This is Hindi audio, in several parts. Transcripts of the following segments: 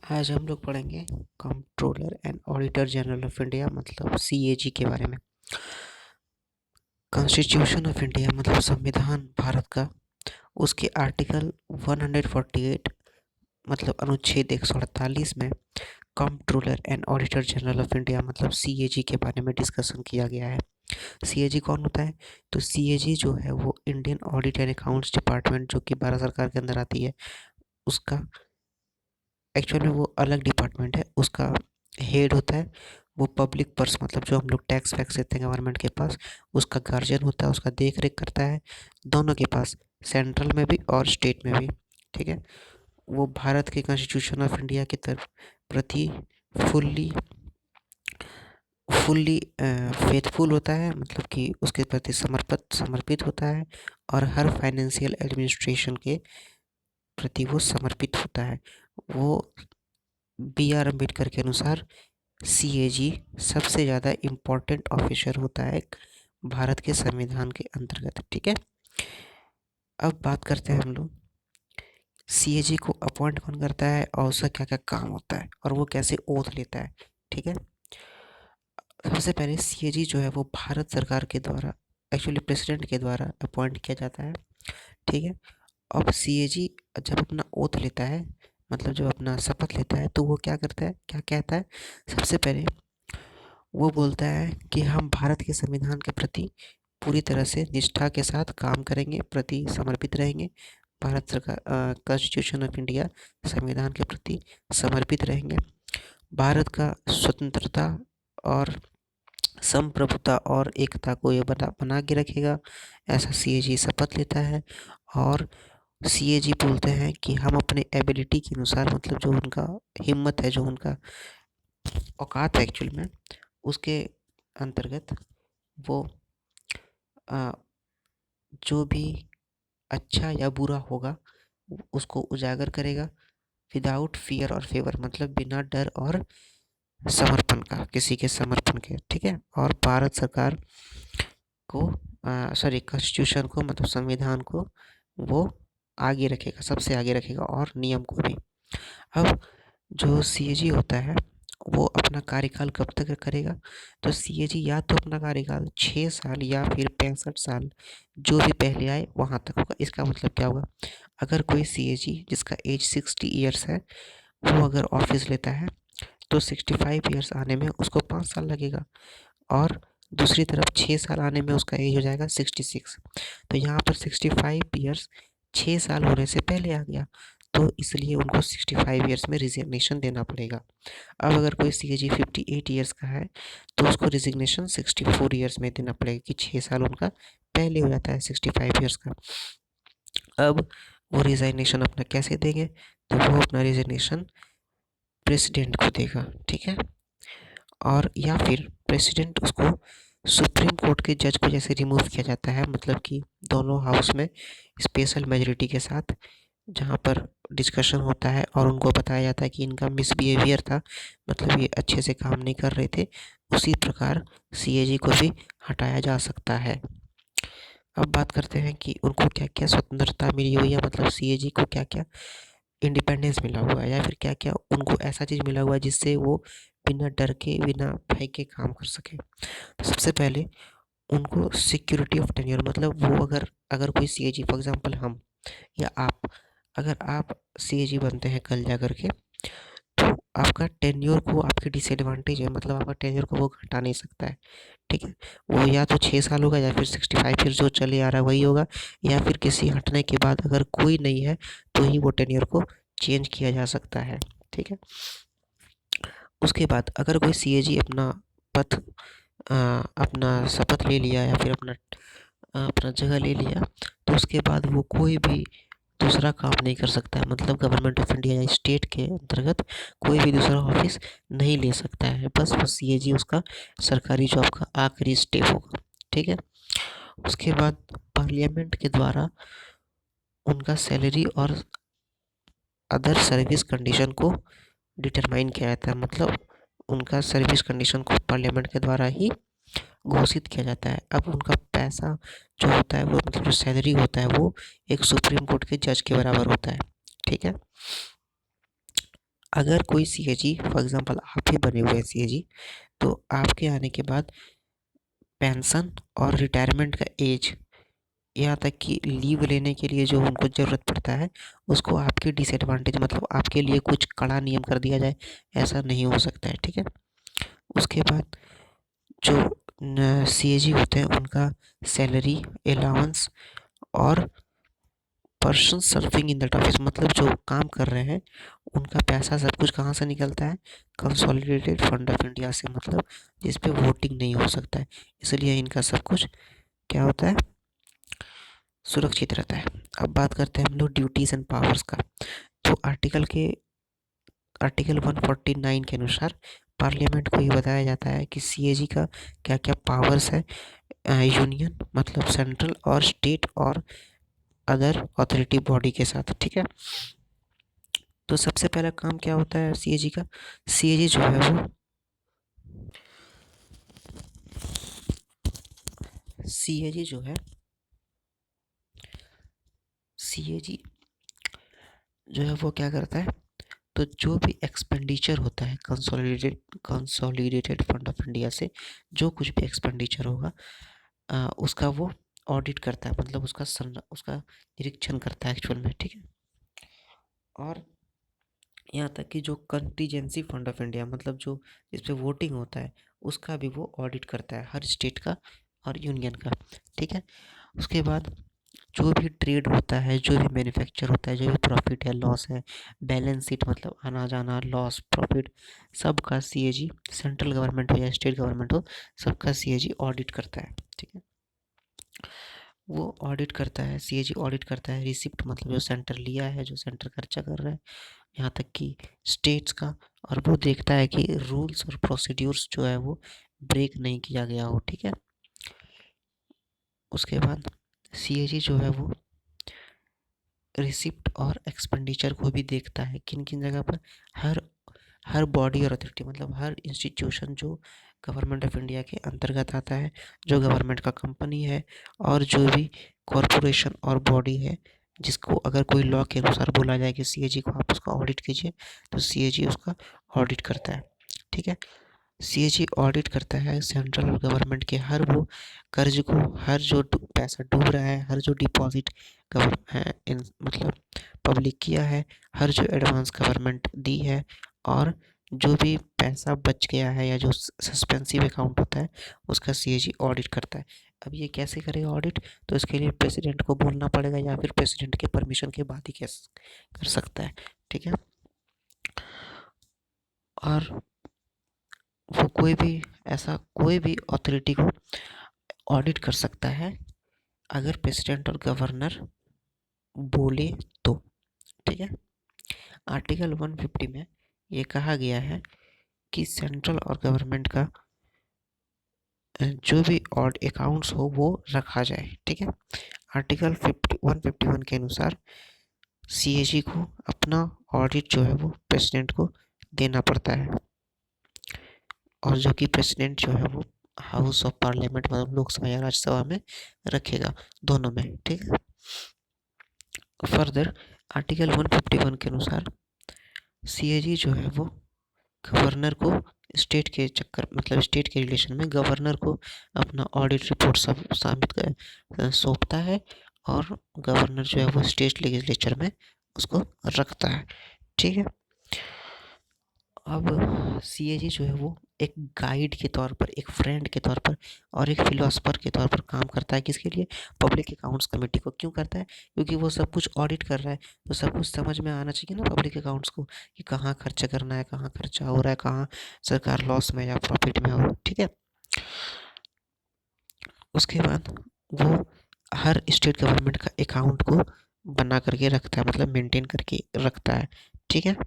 आज हम लोग पढ़ेंगे controller and auditor general of India मतलब सीएजी के बारे में। कॉन्स्टिट्यूशन ऑफ इंडिया मतलब संविधान भारत का, उसके आर्टिकल 148 मतलब अनुच्छेद 148 में controller and auditor general of India मतलब सीएजी के बारे में डिस्कशन किया गया है। सीएजी कौन होता है? तो सीएजी जो है वो Indian audit and accounts department जो कि भारत सरकार के अंदर आती है, उसका एक्चुअल में वो अलग डिपार्टमेंट है। उसका हेड होता है वो पब्लिक पर्स मतलब जो हम लोग टैक्स वैक्स देते हैं गवर्नमेंट के पास, उसका गार्जियन होता है, उसका देख रेख करता है दोनों के पास, सेंट्रल में भी और स्टेट में भी। ठीक है, वो भारत के कॉन्स्टिट्यूशन ऑफ इंडिया की तरफ प्रति फुल्ली फुल्ली फेथफुल होता है, मतलब कि उसके प्रति समर्पित होता है और हर फाइनेंशियल एडमिनिस्ट्रेशन के प्रति वो समर्पित होता है। वो B.R. अम्बेडकर के अनुसार सीएजी सबसे ज़्यादा इम्पोर्टेंट ऑफिसर होता है भारत के संविधान के अंतर्गत। ठीक है, अब बात करते हैं हम लोग सीएजी को अपॉइंट कौन करता है और उसका क्या क्या काम होता है और वो कैसे ओथ लेता है। ठीक है, सबसे पहले सीएजी जो है वो भारत सरकार के द्वारा एक्चुअली प्रेसिडेंट के द्वारा अपॉइंट किया जाता है। ठीक है, अब सीएजी जब अपना ओथ लेता है मतलब जब अपना शपथ लेता है तो वो क्या करता है, क्या कहता है? सबसे पहले वो बोलता है कि हम भारत के संविधान के प्रति पूरी तरह से निष्ठा के साथ काम करेंगे, प्रति समर्पित रहेंगे। भारत सरकार कॉन्स्टिट्यूशन ऑफ इंडिया संविधान के प्रति समर्पित रहेंगे। भारत का स्वतंत्रता और संप्रभुता और एकता को ये बना बना के रखेगा, ऐसा सीएजी शपथ लेता है। और सीएजी बोलते हैं कि हम अपने एबिलिटी के अनुसार मतलब जो उनका हिम्मत है, जो उनका औकात है एक्चुअल में, उसके अंतर्गत वो अ, जो भी अच्छा या बुरा होगा उसको उजागर करेगा विदाउट फियर और फेवर मतलब बिना डर और समर्पण का, किसी के समर्पण के। ठीक है, और भारत सरकार को सॉरी कॉन्स्टिट्यूशन को मतलब संविधान को वो आगे रखेगा, सबसे आगे रखेगा और नियम को भी। अब जो सीएजी होता है वो अपना कार्यकाल कब तक करेगा? तो सीएजी या तो अपना कार्यकाल 6 साल या फिर 65 साल जो भी पहले आए वहाँ तक होगा। इसका मतलब क्या होगा? अगर कोई सीएजी जिसका एज 60 ईयर्स है वो अगर ऑफिस लेता है तो 65 ईयर्स आने में उसको 5 साल लगेगा और दूसरी तरफ 6 साल आने में उसका एज हो जाएगा 66। तो यहाँ पर 65 ईयर्स 6 साल होने से पहले आ गया, तो इसलिए उनको 65 ईयर्स में रिजिग्नेशन देना पड़ेगा। अब अगर कोई सीएजी 58 ईयर्स का है तो उसको रिजिग्नेशन 64 ईयर्स में देना पड़ेगा कि 6 साल उनका पहले हो जाता है 65 ईयर्स का। अब वो रिजाइनेशन अपना कैसे देंगे? तो वो अपना रिजिग्नेशन प्रेसिडेंट को देगा। ठीक है, और या फिर प्रेसिडेंट उसको सुप्रीम कोर्ट के जज को जैसे रिमूव किया जाता है, मतलब कि दोनों हाउस में स्पेशल मेजोरिटी के साथ जहाँ पर डिस्कशन होता है और उनको बताया जाता है कि इनका मिसबिहेवियर था, मतलब ये अच्छे से काम नहीं कर रहे थे, उसी प्रकार सीएजी को भी हटाया जा सकता है। अब बात करते हैं कि उनको क्या क्या स्वतंत्रता मिली हुई है, मतलब सीएजी को क्या क्या इंडिपेंडेंस मिला हुआ है या फिर क्या क्या उनको ऐसा चीज़ मिला हुआ है जिससे वो बिना डर के बिना भय के काम कर सके। तो सबसे पहले उनको सिक्योरिटी ऑफ टेन्योर मतलब वो अगर अगर कोई सीएजी फॉर एग्जांपल हम या आप, अगर आप सीएजी बनते हैं कल जा करके, तो आपका टेन्योर को आपकी डिसएडवांटेज है, मतलब आपका टेन्योर को वो घटा नहीं सकता है। ठीक है, वो या तो 6 साल होगा या फिर 65 फिर जो चले आ रहा है वही होगा, या फिर किसी हटने के बाद अगर कोई नहीं है तो ही वो टेन्योर को चेंज किया जा सकता है। ठीक है, उसके बाद अगर कोई सीएजी अपना पद अपना शपथ ले लिया या फिर अपना जगह ले लिया तो उसके बाद वो कोई भी दूसरा काम नहीं कर सकता है, मतलब गवर्नमेंट ऑफ इंडिया या स्टेट के अंतर्गत कोई भी दूसरा ऑफिस नहीं ले सकता है। बस वो सीएजी उसका सरकारी जॉब का आखिरी स्टेप होगा। ठीक है, उसके बाद पार्लियामेंट के द्वारा उनका सैलरी और अदर सर्विस कंडीशन को डिटरमाइन किया जाता है, मतलब उनका सर्विस कंडीशन को पार्लियामेंट के द्वारा ही घोषित किया जाता है। अब उनका पैसा जो होता है वो मतलब जो सैलरी होता है वो एक सुप्रीम कोर्ट के जज के बराबर होता है। ठीक है, अगर कोई सीएजी, फॉर एग्जांपल आप ही बने हुए हैं सीएजी, तो आपके आने के बाद पेंशन और रिटायरमेंट का एज, यहाँ तक कि लीव लेने के लिए जो उनको ज़रूरत पड़ता है, उसको आपकी डिसएडवांटेज, मतलब आपके लिए कुछ कड़ा नियम कर दिया जाए, ऐसा नहीं हो सकता है, ठीक है। उसके बाद जो सीएजी होते हैं उनका सैलरी, अलाउंस और person serving in that office, मतलब जो काम कर रहे हैं उनका पैसा सब कुछ कहाँ से निकलता है, कंसोलिडेटेड फंड ऑफ इंडिया से, मतलब जिस पे वोटिंग नहीं हो सकता है, इसलिए इनका सब कुछ क्या होता है, सुरक्षित रहता है। अब बात करते हैं हम लोग ड्यूटीज़ एंड पावर्स का। तो आर्टिकल 149 के अनुसार पार्लियामेंट को ये बताया जाता है कि सीएजी का क्या क्या पावर्स है, यूनियन मतलब सेंट्रल और स्टेट और अदर अथॉरिटी बॉडी के साथ, ठीक है। तो सबसे पहला काम क्या होता है सीएजी का, सीएजी जो है वो सीएजी जो है सीएजी जो है वो क्या करता है, तो जो भी एक्सपेंडिचर होता है कंसोलिडेटेड फंड ऑफ इंडिया से, जो कुछ भी एक्सपेंडिचर होगा उसका वो ऑडिट करता है, मतलब उसका निरीक्षण करता है एक्चुअल में, ठीक है। और यहाँ तक कि जो कंटीजेंसी फंड ऑफ इंडिया, मतलब जो इस पे वोटिंग होता है, उसका भी वो ऑडिट करता है, हर स्टेट का और यूनियन का, ठीक है। उसके बाद जो भी ट्रेड होता है, जो भी मैन्युफैक्चर होता है, जो भी प्रॉफिट है, लॉस है, बैलेंस शीट मतलब आना जाना, लॉस प्रॉफिट, सबका सीएजी, सेंट्रल गवर्नमेंट हो या स्टेट गवर्नमेंट हो, सबका सीएजी ऑडिट करता है, ठीक है। वो ऑडिट करता है, सीएजी ऑडिट करता है रिसिप्ट, मतलब जो सेंटर लिया है, जो सेंटर खर्चा कर रहा है, यहाँ तक कि स्टेट्स का, और वो देखता है कि रूल्स और प्रोसीड्यूर्स जो है वो ब्रेक नहीं किया गया हो, ठीक है। उसके बाद सीएजी जो है वो रिसिप्ट और एक्सपेंडिचर को भी देखता है, किन किन जगह पर हर हर बॉडी और अथॉरिटी, मतलब हर इंस्टीट्यूशन जो गवर्नमेंट ऑफ इंडिया के अंतर्गत आता है, जो गवर्नमेंट का कंपनी है, और जो भी कॉरपोरेशन और बॉडी है, जिसको अगर कोई लॉ के अनुसार बोला जाए कि सीएजी को आप उसका ऑडिट कीजिए, तो सीएजी उसका ऑडिट करता है, ठीक है। सीएजी ऑडिट करता है सेंट्रल गवर्नमेंट के हर वो कर्ज को, हर जो पैसा डूब रहा है, हर जो डिपॉजिट मतलब पब्लिक किया है, हर जो एडवांस गवर्नमेंट दी है, और जो भी पैसा बच गया है या जो सस्पेंसिव अकाउंट होता है, उसका सीएजी ऑडिट करता है। अब ये कैसे करेगा ऑडिट, तो इसके लिए प्रेसिडेंट को बोलना पड़ेगा, या फिर प्रेसिडेंट के परमिशन के बाद ही कैसे कर सकता है, ठीक है। और वो कोई भी अथॉरिटी को ऑडिट कर सकता है अगर प्रेसिडेंट और गवर्नर बोले तो, ठीक है। आर्टिकल 150 में ये कहा गया है कि सेंट्रल और गवर्नमेंट का जो भी ऑड अकाउंट्स हो वो रखा जाए, ठीक है। आर्टिकल 151 के अनुसार सीएजी को अपना ऑडिट जो है वो प्रेसिडेंट को देना पड़ता है, और जो कि प्रेसिडेंट जो है वो हाउस ऑफ पार्लियामेंट मतलब लोकसभा या राज्यसभा में रखेगा, दोनों में, ठीक है। फर्दर आर्टिकल 151 के अनुसार सीएजी जो है वो गवर्नर को स्टेट के चक्कर, मतलब स्टेट के रिलेशन में गवर्नर को अपना ऑडिट रिपोर्ट सब साबित कर सौंपता है, और गवर्नर जो है वो स्टेट लेजिस्लेचर में उसको रखता है, ठीक है। अब सीएजी जो है वो एक गाइड के तौर पर, एक फ्रेंड के तौर पर, और एक फिलोसफर के तौर पर काम करता है, किसके लिए, पब्लिक अकाउंट्स कमेटी को। क्यों करता है, क्योंकि वो सब कुछ ऑडिट कर रहा है, तो सब कुछ समझ में आना चाहिए ना पब्लिक अकाउंट्स को, कि कहाँ खर्चा करना है, कहाँ खर्चा हो रहा है, कहाँ सरकार लॉस में या प्रॉफिट में हो, ठीक है। उसके बाद वो हर स्टेट गवर्नमेंट का अकाउंट को बना करके रखता है, मतलब मेंटेन करके रखता है, ठीक है।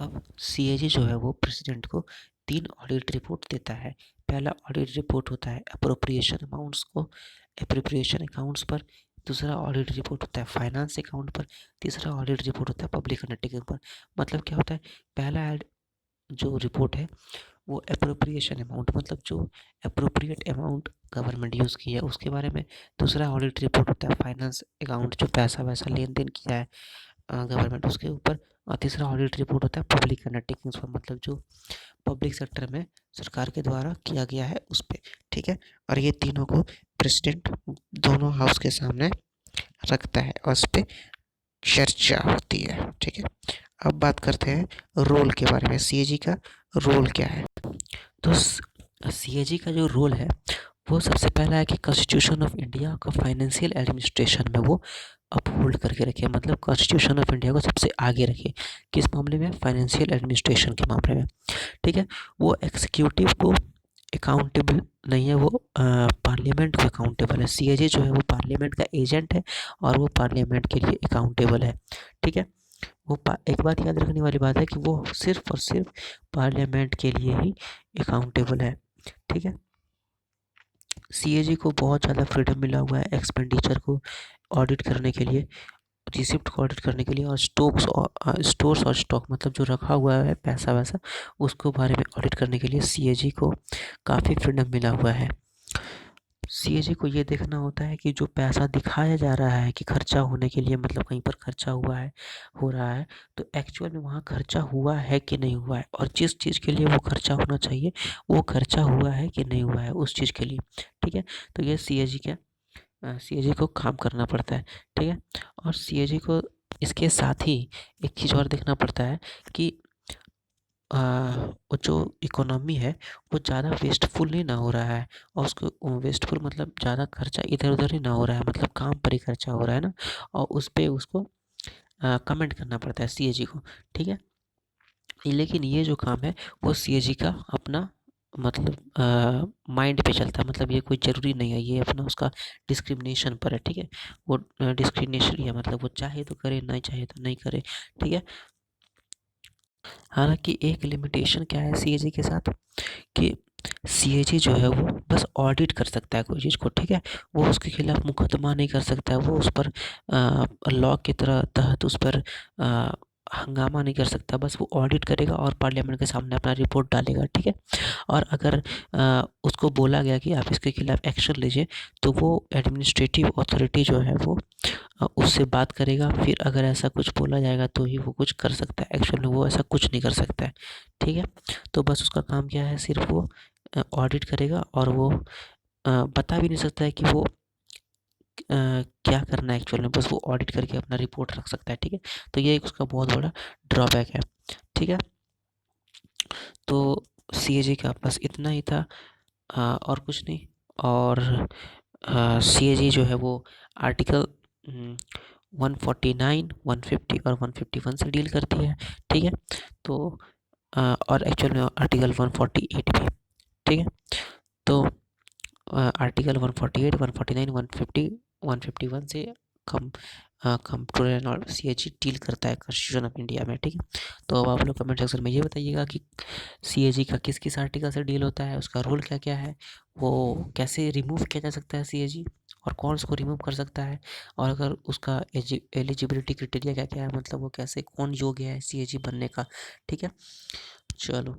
अब सीएजी जो है वो प्रेसिडेंट को 3 ऑडिट रिपोर्ट देता है। पहला ऑडिट रिपोर्ट होता है अप्रोप्रिएशन अमाउंट्स को, अप्रोप्रिएशन अकाउंट्स पर। दूसरा ऑडिट रिपोर्ट होता है फाइनेंस अकाउंट पर। तीसरा ऑडिट रिपोर्ट होता है पब्लिक अंडरटेकिंग पर। मतलब क्या होता है, पहला जो रिपोर्ट है वो अप्रोप्रिएशन अमाउंट, मतलब जो अप्रोप्रिएट अमाउंट गवर्नमेंट यूज़ की है उसके बारे में। दूसरा ऑडिट रिपोर्ट होता है फाइनेंस अकाउंट, जो पैसा वैसा लेन देन किया है गवर्नमेंट, उसके ऊपर तीसरा ऑडिट रिपोर्ट होता है पब्लिक अंडरटेकिंग्स पर, मतलब जो पब्लिक सेक्टर में सरकार के द्वारा किया गया है उस पे, ठीक है। और ये तीनों को प्रेसिडेंट दोनों हाउस के सामने रखता है और उस पे चर्चा होती है, ठीक है। अब बात करते हैं रोल के बारे में, सीएजी का रोल क्या है। तो सीएजी का जो रोल है वो सबसे पहला है कि कॉन्स्टिट्यूशन ऑफ इंडिया का फाइनेंशियल एडमिनिस्ट्रेशन में वो अपहोल्ड करके रखे, मतलब कॉन्स्टिट्यूशन ऑफ इंडिया को सबसे आगे रखे, किस मामले में, फाइनेंशियल एडमिनिस्ट्रेशन के मामले में, ठीक है। वो एग्जीक्यूटिव को अकाउंटेबल नहीं है, वो पार्लियामेंट को अकाउंटेबल है। सीएजी जो है वो पार्लियामेंट का एजेंट है और वो पार्लियामेंट के लिए अकाउंटेबल है, ठीक है। वो एक बात याद रखने वाली बात है कि वो सिर्फ और सिर्फ पार्लियामेंट के लिए ही अकाउंटेबल है, ठीक है। सीएजी को बहुत ज़्यादा फ्रीडम मिला हुआ है एक्सपेंडिचर को ऑडिट करने के लिए, रिसिप्ट को ऑडिट करने के लिए, और स्टोर्स और स्टॉक मतलब जो रखा हुआ है पैसा वैसा, उसको बारे में ऑडिट करने के लिए सीएजी को काफ़ी फ्रीडम मिला हुआ है। सीएजी को ये देखना होता है कि जो पैसा दिखाया जा रहा है कि खर्चा होने के लिए, मतलब कहीं पर खर्चा हुआ है, हो रहा है, तो एक्चुअल में वहाँ खर्चा हुआ है कि नहीं हुआ है, और जिस चीज़ के लिए वो खर्चा होना चाहिए वो खर्चा हुआ है कि नहीं हुआ है उस चीज़ के लिए, ठीक है। तो ये सीएजी को काम करना पड़ता है, ठीक है। और सीएजी को इसके साथ ही एक चीज़ और देखना पड़ता है कि वो जो इकोनॉमी है वो ज़्यादा वेस्टफुल नहीं ना हो रहा है, और उसको वेस्टफुल मतलब ज़्यादा खर्चा इधर उधर ही ना हो रहा है, मतलब काम पर ही खर्चा हो रहा है ना, और उस पे उसको कमेंट करना पड़ता है सीएजी को, ठीक है। लेकिन ये जो काम है वो सीएजी का अपना मतलब माइंड पे चलता है, मतलब ये कोई ज़रूरी नहीं है, ये अपना उसका डिस्क्रिमिनेशन पर है, ठीक है। वो डिस्क्रिमिनेशन है, मतलब वो चाहे तो करे, नहीं चाहे तो नहीं करे, ठीक है। हालांकि एक लिमिटेशन क्या है सीएजी के साथ कि सीएजी जो है वो बस ऑडिट कर सकता है कोई चीज़ को, ठीक है। वो उसके खिलाफ मुकदमा नहीं कर सकता है, वो उस पर लॉ के तहत उस पर हंगामा नहीं कर सकता, बस वो ऑडिट करेगा और पार्लियामेंट के सामने अपना रिपोर्ट डालेगा, ठीक है। और अगर उसको बोला गया कि आप इसके खिलाफ एक्शन लीजिए, तो वो एडमिनिस्ट्रेटिव अथॉरिटी जो है वो उससे बात करेगा, फिर अगर ऐसा कुछ बोला जाएगा तो ही वो कुछ कर सकता है, एक्चुअल में वो ऐसा कुछ नहीं कर सकता है, ठीक है। तो बस उसका काम क्या है, सिर्फ वो ऑडिट करेगा, और वो बता भी नहीं सकता है कि वो क्या करना है एक्चुअल में, बस वो ऑडिट करके अपना रिपोर्ट रख सकता है, ठीक है। तो ये एक उसका बहुत बड़ा ड्रॉबैक है, ठीक है। तो सीएजी का बस इतना ही था, और कुछ नहीं। और सीएजी जो है वो आर्टिकल 149, 150 और 151 से डील करती है, ठीक है। तो और एक्चुअल में आर्टिकल 148 भी, ठीक है। तो आर्टिकल 148, 149, 150, 151 से कम कंप्ट्रोलर और सीएजी डील करता है कॉन्स्टिट्यूशन ऑफ इंडिया में, ठीक है। तो अब आप लोग कमेंट सेक्शन में ये बताइएगा कि सीएजी का किस किस आर्टिकल से डील होता है, उसका रोल क्या क्या है, वो कैसे रिमूव किया जा सकता है सीएजी, और कौन उसको रिमूव कर सकता है, और अगर उसका एलिजिबिलिटी क्राइटेरिया क्या क्या है, मतलब वो कैसे, कौन योग्य है सीएजी बनने का, ठीक है। चलो।